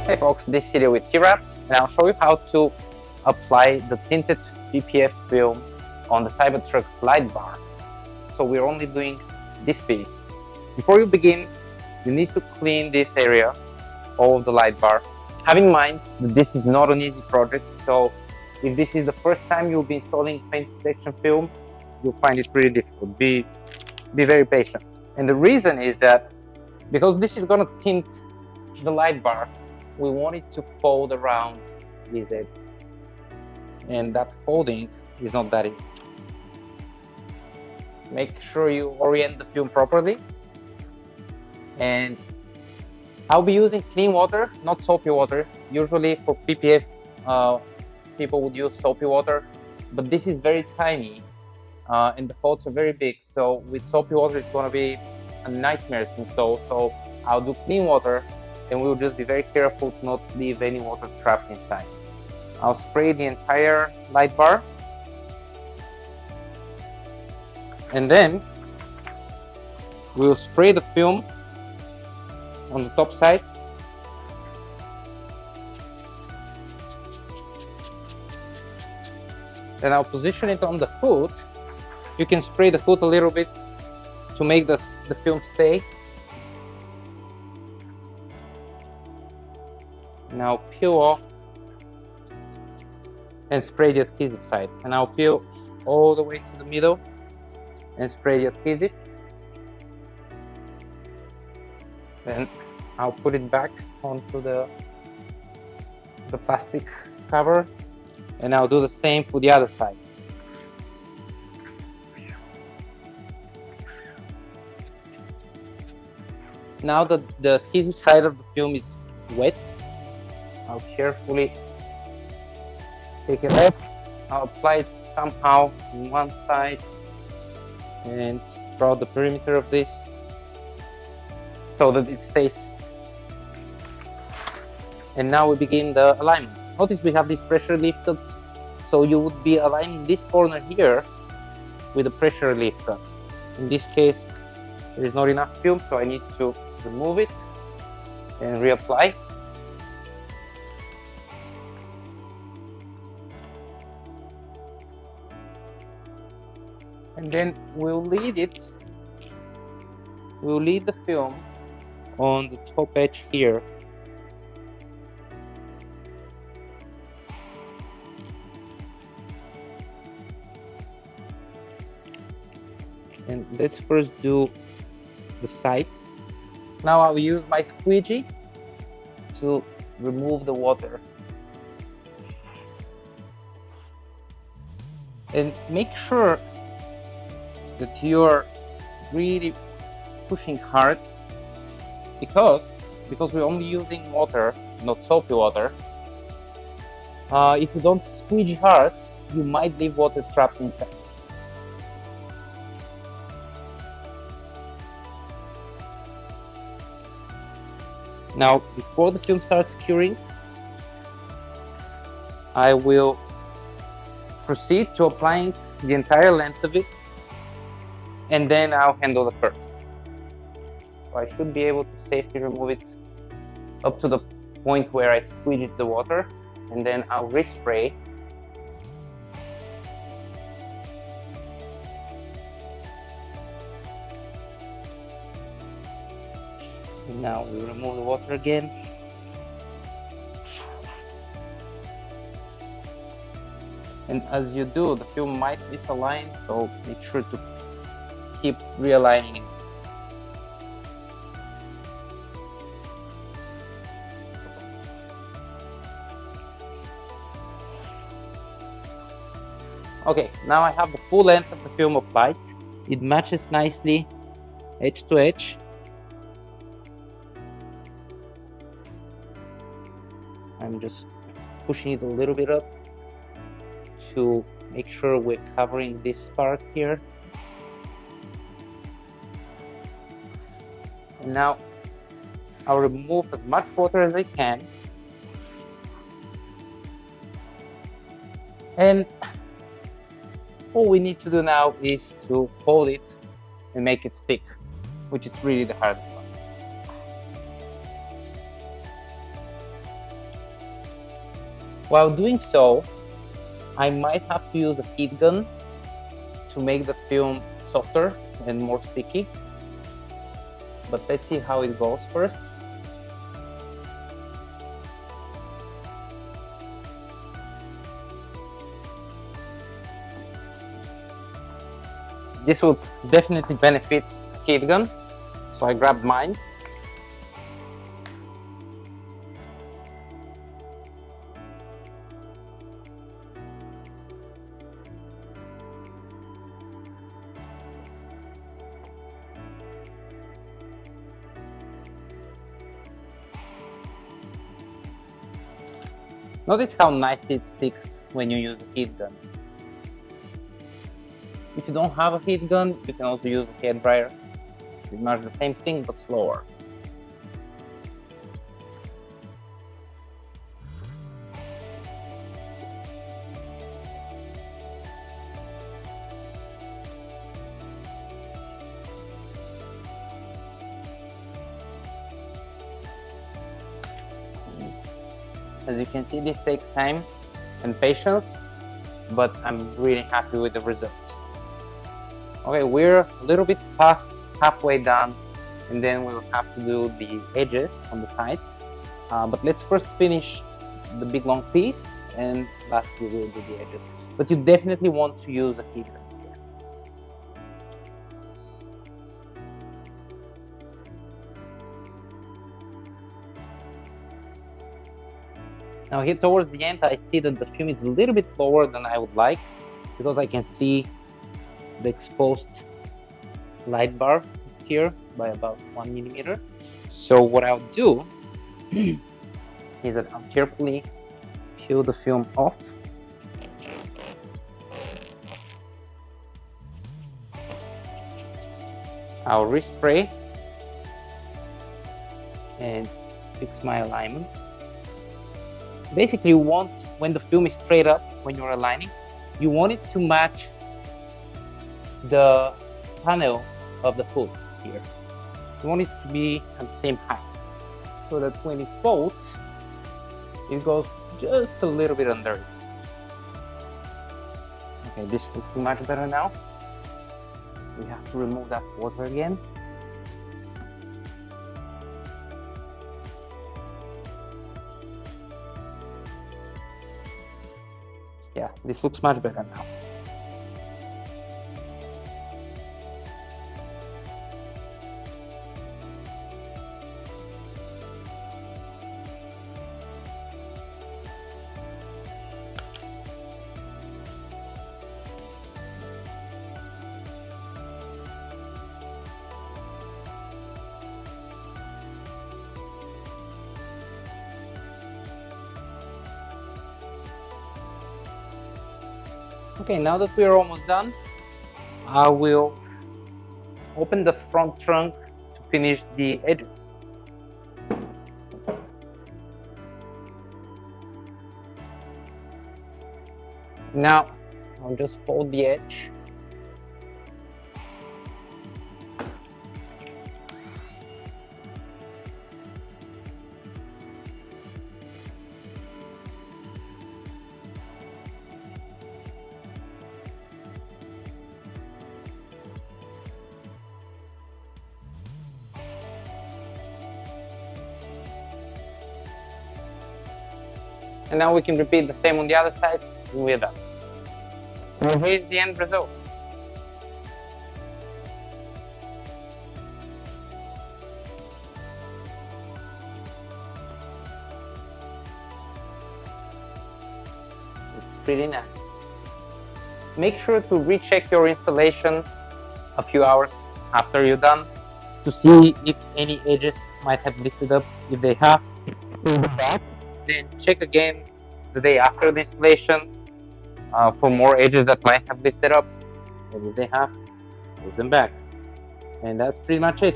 Hey folks, this is Celia with TWRAPS, and I'll show you how to apply the tinted PPF film on the Cybertruck's Lightbar. So we're only doing this piece. Before you begin, you need to clean this area of the Lightbar. Have in mind that this is not an easy project, so if this is the first time you'll be installing paint protection film, you'll find it really difficult. Be very patient. And the reason is that because this is going to tint the Lightbar, we want it to fold around these edges, and that folding is not that easy. Make sure you orient the film properly, and I'll be using clean water, not soapy water. Usually for PPF people would use soapy water, but this is very tiny and the folds are very big, so with soapy water it's going to be a nightmare to install. So I'll do clean water, and we'll just be very careful to not leave any water trapped inside. I'll spray the entire light bar, and then we'll spray the film on the top side, then I'll position it on the hood. You can spray the hood a little bit to make the film stay. Now peel off and spray the adhesive side, and I'll peel all the way to the middle and spray the adhesive. Then I'll put it back onto the plastic cover, and I'll do the same for the other side. Now that the adhesive side of the film is wet, I'll carefully take it off. I'll apply it somehow on one side and throughout the perimeter of this so that it stays. And now we begin the alignment. Notice we have these pressure relief cuts, so you would be aligning this corner here with a pressure relief cut. In this case, there is not enough film, so I need to remove it and reapply. And then we'll lead the film on the top edge here. And let's first do the side. Now I'll use my squeegee to remove the water. And make sure that you're really pushing hard, because we're only using water, not soapy water. If you don't squeegee hard, you might leave water trapped inside. Now, before the film starts curing, I will proceed to applying the entire length of it, and then I'll handle the curves. So I should be able to safely remove it up to the point where I squeeged the water, and then I'll respray. And now we remove the water again. And as you do, the film might misalign, so make sure to keep realigning it. Okay, now I have the full length of the film applied. It matches nicely edge to edge. I'm just pushing it a little bit up to make sure we're covering this part here. And now I'll remove as much water as I can. And all we need to do now is to hold it and make it stick, which is really the hardest part. While doing so, I might have to use a heat gun to make the film softer and more sticky. But let's see how it goes first. This would definitely benefit a heat gun, so I grabbed mine. Notice how nicely it sticks when you use a heat gun. If you don't have a heat gun, you can also use a hair dryer. Pretty much the same thing, but slower. As you can see, this takes time and patience, but I'm really happy with the result. Okay, we're a little bit past halfway done, and then we'll have to do the edges on the sides. But let's first finish the big long piece, and lastly we'll do the edges. But you definitely want to use a heat gun here. Now here towards the end, I see that the film is a little bit lower than I would like, because I can see the exposed light bar here by about 1 millimeter. So what I'll do is that I'll carefully peel the film off. I'll respray and fix my alignment. Basically, you want, when the film is straight up, when you're aligning, you want it to match the panel of the hood here. You want it to be at the same height, so that when it folds, it goes just a little bit under it. Okay, this looks much better now. We have to remove that water again. Yeah, this looks much better now. Okay, now that we are almost done, I will open the front trunk to finish the edges. Now, I'll just fold the edge. And now we can repeat the same on the other side, and we're done. And here's the end result. It's pretty nice. Make sure to recheck your installation a few hours after you're done to see if any edges might have lifted up. If they have, pull them back. Then check again the day after the installation for more edges that might have lifted up, and if they have, pull them back. And that's pretty much it.